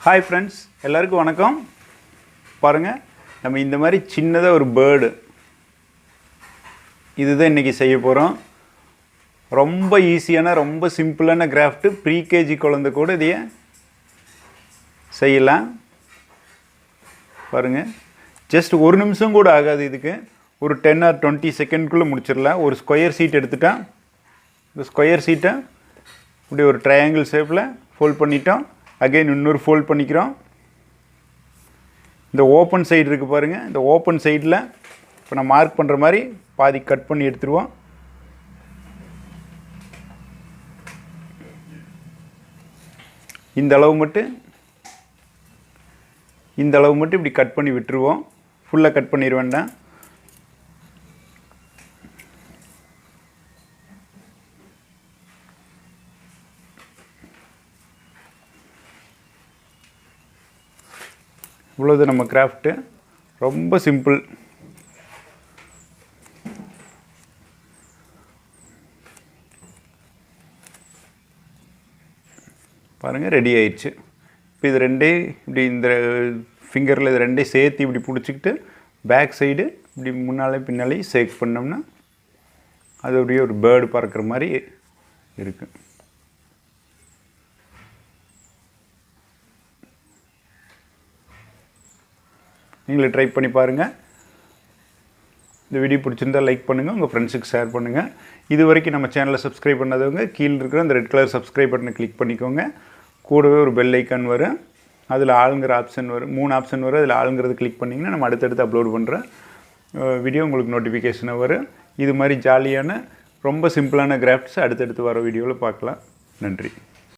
Hi friends, எல்லாருக்கும் வணக்கம். பாருங்கள், நம்ம இந்த மாதிரி சின்னதாக ஒரு பேர்டு இதுதான் இன்றைக்கி செய்ய போகிறோம். ரொம்ப ஈஸியான ரொம்ப சிம்பிளான கிராஃப்ட்டு. ப்ரீகேஜி குழந்தை கூட இதையே செய்யலாம். பாருங்கள், ஜஸ்ட் ஒரு நிமிஷம் கூட ஆகாது. இதுக்கு ஒரு 10 or 20 செகண்ட்குள்ளே முடிச்சிடலாம். ஒரு ஸ்கொயர் சீட் எடுத்துட்டா, இந்த ஸ்கொயர் சீட்டை இப்படி ஒரு ட்ரையாங்கிள் ஷேப்பில் ஃபோல்ட் பண்ணிட்டோம். அகைன் இன்னொரு ஃபோல்ட் பண்ணிக்கிறோம். இந்த ஓப்பன் சைடு இருக்குது பாருங்கள், இந்த ஓப்பன் சைடில் இப்போ நான் மார்க் பண்ணுற மாதிரி பாதி கட் பண்ணி எடுத்துருவோம். இந்த அளவு மட்டும் இப்படி கட் பண்ணி விட்டுருவோம். ஃபுல்லாக கட் பண்ணிட வேண்டாம். இவ்வளோது நம்ம கிராஃப்ட்டு. ரொம்ப சிம்பிள். பாருங்கள், ரெடி ஆயிடுச்சு. இப்போ இது ரெண்டே இப்படி இந்த ஃபிங்கரில் இது ரெண்டே சேர்த்து இப்படி பிடிச்சிக்கிட்டு பேக் சைடு இப்படி முன்னாலே பின்னாலே ஷேக் பண்ணோம்னா அது அப்படியே ஒரு பேர்டு பறக்கிற மாதிரி இருக்குது. நீங்களே ட்ரை பண்ணி பாருங்கள். இந்த வீடியோ பிடிச்சிருந்தால் லைக் பண்ணுங்கள், உங்கள் ஃப்ரெண்ட்ஸுக்கு ஷேர் பண்ணுங்கள். இது வரைக்கும் நம்ம சேனலை சப்ஸ்கிரைப் பண்ணாதவங்க கீழே இருக்கிற அந்த ரெட் கலர் சப்ஸ்கிரைப் பட்டனை கிளிக் பண்ணிக்கோங்க. கூடவே ஒரு பெல் ஐக்கான் வரும், அதில் ஆளுங்கிற ஆப்ஷன் வரும். 3 ஆப்ஷன் வரும். அதில் ஆளுங்கிறது கிளிக் பண்ணிங்கன்னா நம்ம அடுத்தடுத்து அப்லோட் பண்ணுற வீடியோ உங்களுக்கு நோட்டிஃபிகேஷனாக வரும். இது மாதிரி ஜாலியான ரொம்ப சிம்பிளான கிராஃப்ட்ஸ் அடுத்தடுத்து வர வீடியோவில் பார்க்கலாம். நன்றி.